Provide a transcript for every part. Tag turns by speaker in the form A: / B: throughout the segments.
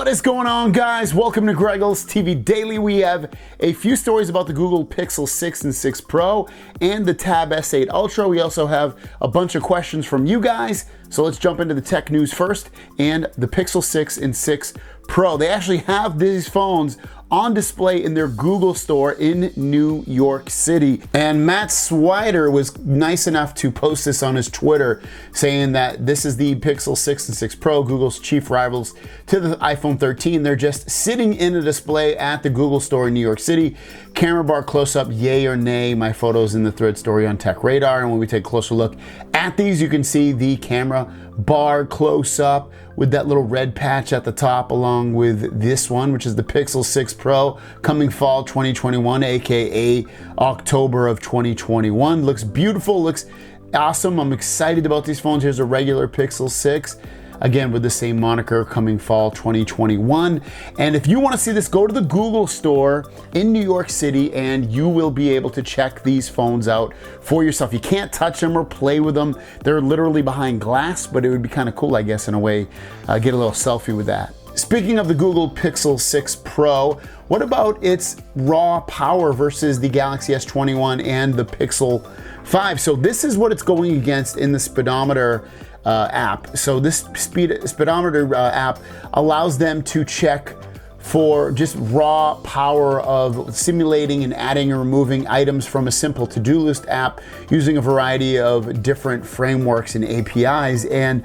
A: What is going on, guys? Welcome to Greggles TV Daily. We have a few stories about the Google Pixel 6 and 6 Pro and the Tab S8 Ultra. We also have a bunch of questions from you guys. So let's jump into the tech news first and the Pixel 6 and 6 Pro. They actually have these phones on display in their Google store in New York City. And Matt Swider was nice enough to post this on his Twitter saying that this is the Pixel 6 and 6 Pro, Google's chief rivals to the iPhone 13. They're just sitting in a display at the Google store in New York City. Camera bar close up, yay or nay. My photo's in the thread story on Tech Radar. And when we take a closer look at these, you can see the camera bar close up with that little red patch at the top, along with this one, which is the Pixel 6 Pro, coming fall 2021, aka October of 2021. Looks beautiful, looks awesome. I'm excited about these phones. Here's a regular Pixel 6. Again, with the same moniker, coming fall 2021. And if you want to see this, go to the Google store in New York City and you will be able to check these phones out for yourself. You can't touch them or play with them. They're literally behind glass, but it would be kind of cool, I guess, in a way, get a little selfie with that. Speaking of the Google Pixel 6 Pro, what about its raw power versus the Galaxy S21 and the Pixel 5? So this is what it's going against in the speedometer app. So this speedometer app allows them to check for just raw power of simulating and adding and removing items from a simple to-do list app using a variety of different frameworks and APIs. And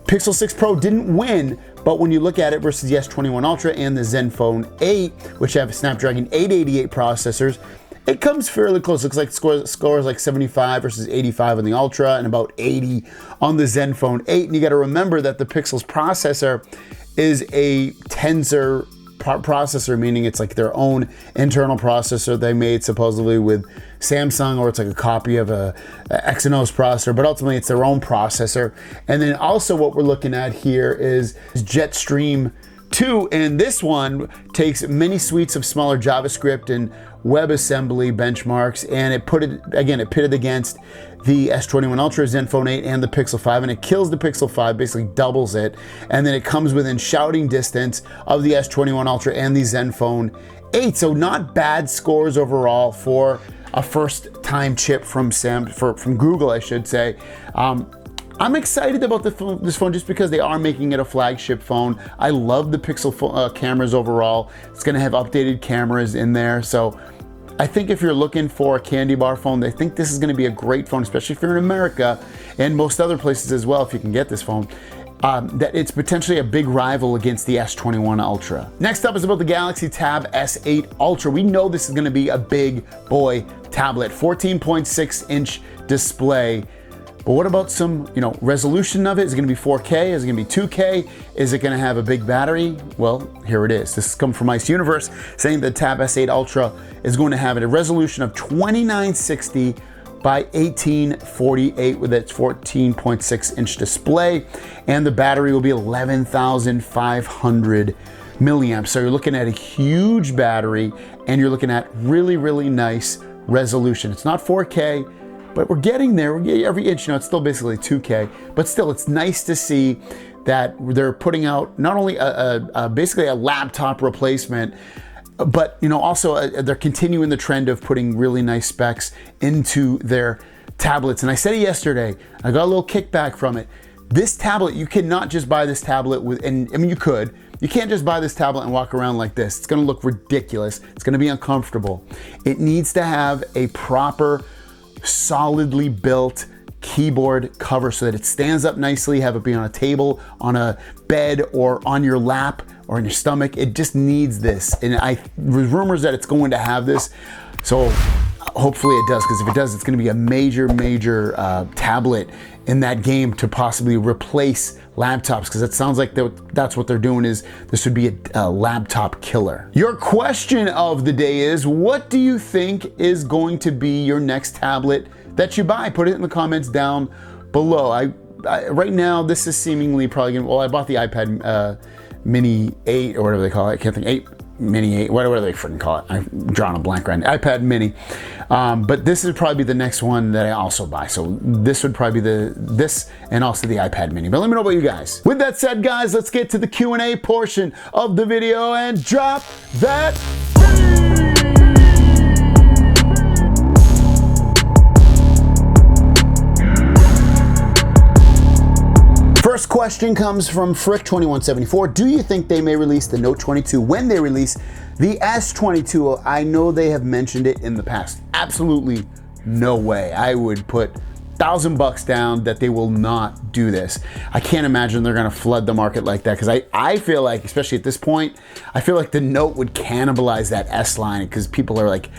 A: Pixel 6 Pro didn't win, but when you look at it versus the S21 Ultra and the Zenfone 8, which have Snapdragon 888 processors, it comes fairly close. Looks like scores like 75 versus 85 on the Ultra and about 80 on the Zenfone 8. And you got to remember that the Pixel's processor is a tensor processor, meaning it's like their own internal processor they made supposedly with Samsung, or it's like a copy of a Exynos processor, but ultimately it's their own processor. And then also what we're looking at here is Jetstream 2, and this one takes many suites of smaller JavaScript and WebAssembly benchmarks, and it pitted against the S21 Ultra, Zenfone 8, and the Pixel 5, and it kills the Pixel 5, basically doubles it, and then it comes within shouting distance of the S21 Ultra and the Zenfone 8. So not bad scores overall for a first-time chip from Google, I should say. I'm excited about this phone just because they are making it a flagship phone. I love the Pixel cameras overall. It's going to have updated cameras in there. So I think if you're looking for a candy bar phone, I think this is going to be a great phone, especially if you're in America and most other places as well, if you can get this phone. That it's potentially a big rival against the S21 Ultra. Next up is about the Galaxy Tab S8 Ultra. We know this is going to be a big boy tablet, 14.6-inch display. But what about some, resolution of it? Is it going to be 4K? Is it going to be 2K? Is it going to have a big battery? Well, here it is. This has come from Ice Universe saying the Tab S8 Ultra is going to have a resolution of 2960 by 1848 with its 14.6-inch display, and the battery will be 11,500 milliamps. So you're looking at a huge battery, and you're looking at really, really nice resolution. It's not 4K, but we're getting there. Every inch, it's still basically 2K, but still, it's nice to see that they're putting out not only basically a laptop replacement, but also they're continuing the trend of putting really nice specs into their tablets. And I said it yesterday, I got a little kickback from it. This tablet, you cannot just buy this tablet you could. You can't just buy this tablet and walk around like this. It's gonna look ridiculous. It's gonna be uncomfortable. It needs to have a proper, solidly built keyboard cover so that it stands up nicely, have it be on a table, on a bed, or on your lap, or in your stomach. It just needs this. And there's rumors that it's going to have this. So hopefully it does, because if it does, it's gonna be a major, major tablet in that game to possibly replace laptops, because it sounds like that's what they're doing. Is this would be a laptop killer. Your question of the day is, what do you think is going to be your next tablet that you buy? Put it in the comments down below. Right now, this is seemingly probably gonna, I bought the iPad Mini 8 or whatever they call it. I can't think, mini, whatever they freaking call it. I'm drawing a blank right now. iPad mini. But this would probably be the next one that I also buy. So this would probably be this and also the iPad mini. But let me know about you guys. With that said, guys, let's get to the Q&A portion of the video and drop that. First question comes from Frick2174. Do you think they may release the Note 22 when they release the S22? I know they have mentioned it in the past. Absolutely no way. I would put $1,000 down that they will not do this. I can't imagine they're gonna flood the market like that, because I feel like, especially at this point, I feel like the Note would cannibalize that S line, because people are like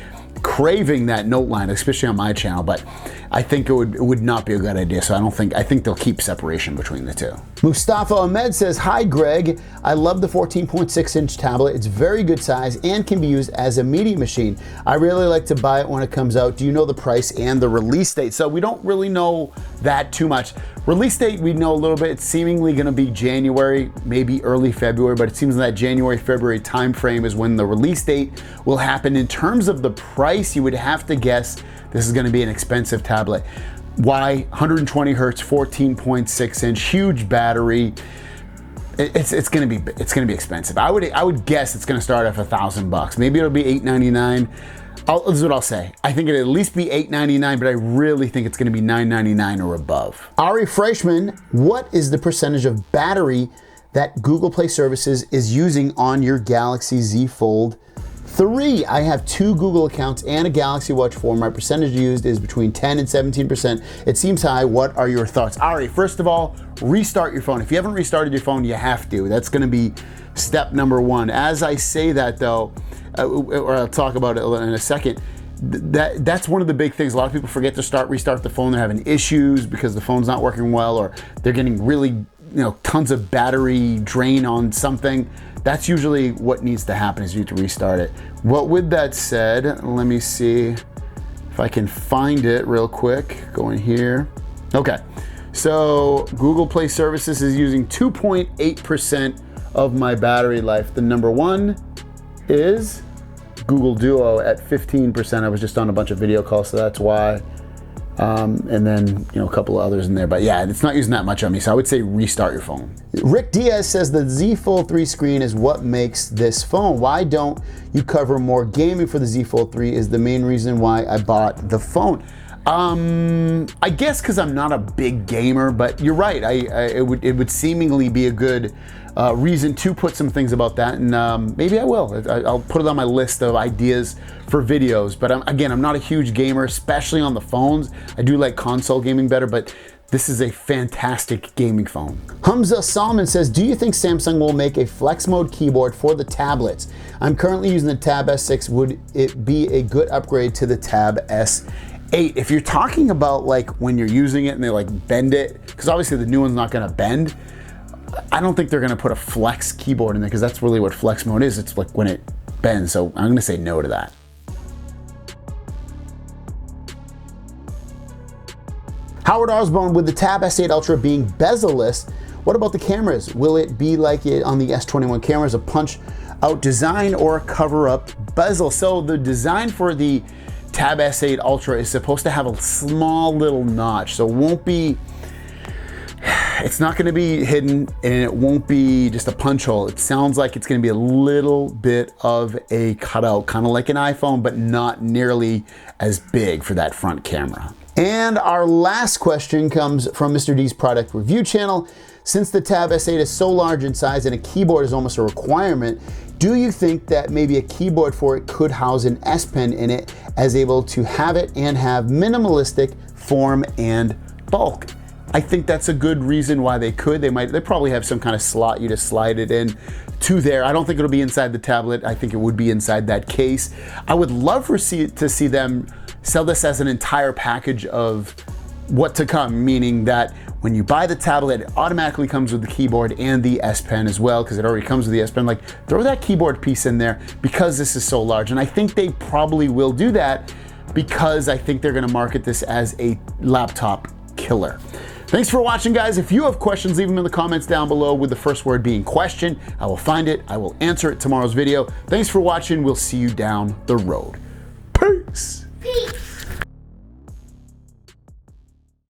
A: craving that Note line, especially on my channel. But I think it would not be a good idea. So I think they'll keep separation between the two. Mustafa Ahmed says, hi Greg, I love the 14.6-inch tablet. It's very good size and can be used as a media machine. I really like to buy it when it comes out. Do you know the price and the release date? So we don't really know that too much. Release date, we know a little bit. It's seemingly gonna be January, maybe early February, but it seems that January, February time frame is when the release date will happen. In terms of the price, you would have to guess this is gonna be an expensive tablet. Why? 120 hertz, 14.6-inch, huge battery. It's gonna be expensive. I would guess it's gonna start off $1,000. Maybe it'll be $899. This is what I'll say. I think it'll at least be $899, but I really think it's gonna be $999 or above. Ari Freischman, what is the percentage of battery that Google Play Services is using on your Galaxy Z Fold 3? I have 2 Google accounts and a Galaxy Watch 4. My percentage used is between 10 and 17%. It seems high. What are your thoughts? Ari, first of all, restart your phone. If you haven't restarted your phone, you have to. That's gonna be step number 1. As I say that though, or I'll talk about it in a second, that's one of the big things. A lot of people forget to restart the phone. They're having issues because the phone's not working well, or they're getting really, tons of battery drain on something. That's usually what needs to happen, is you need to restart it. Well, with that said, let me see if I can find it real quick. Go in here. Okay, so Google Play Services is using 2.8% of my battery life. The number 1 is Google Duo at 15%. I was just on a bunch of video calls, so that's why. And then, a couple of others in there, but yeah, it's not using that much on me. So I would say restart your phone. Rick Diaz says the Z Fold 3 screen is what makes this phone. Why don't you cover more gaming for the Z Fold 3 is the main reason why I bought the phone. I guess because I'm not a big gamer, but you're right. It would seemingly be a good reason to put some things about that, and maybe I will. I'll put it on my list of ideas for videos. But again, I'm not a huge gamer, especially on the phones. I do like console gaming better, but this is a fantastic gaming phone. Hamza Salman says, do you think Samsung will make a flex mode keyboard for the tablets? I'm currently using the Tab S6. Would it be a good upgrade to the Tab S8? If you're talking about like when you're using it and they like bend it, because obviously the new one's not gonna bend, I don't think they're gonna put a flex keyboard in there, because that's really what flex mode is. It's like when it bends. So I'm gonna say no to that. Howard Osborne, with the Tab S8 Ultra being bezel-less, what about the cameras? Will it be like it on the S21 cameras, a punch out design or a cover up bezel? So the design for the Tab S8 Ultra is supposed to have a small little notch, so it won't be, it's not gonna be hidden, and it won't be just a punch hole. It sounds like it's gonna be a little bit of a cutout, kind of like an iPhone, but not nearly as big for that front camera. And our last question comes from Mr. D's product review channel. Since the Tab S8 is so large in size and a keyboard is almost a requirement, do you think that maybe a keyboard for it could house an S Pen in it, as able to have it and have minimalistic form and bulk? I think that's a good reason why they could. They probably have some kind of slot you just slide it in to there. I don't think it'll be inside the tablet. I think it would be inside that case. I would love to see them sell this as an entire package of what to come, meaning that when you buy the tablet, it automatically comes with the keyboard and the S Pen as well, because it already comes with the S Pen. Like, throw that keyboard piece in there because this is so large. And I think they probably will do that, because I think they're gonna market this as a laptop killer. Thanks for watching, guys. If you have questions, leave them in the comments down below with the first word being question. I will find it. I will answer it tomorrow's video. Thanks for watching. We'll see you down the road. Peace.
B: Peace.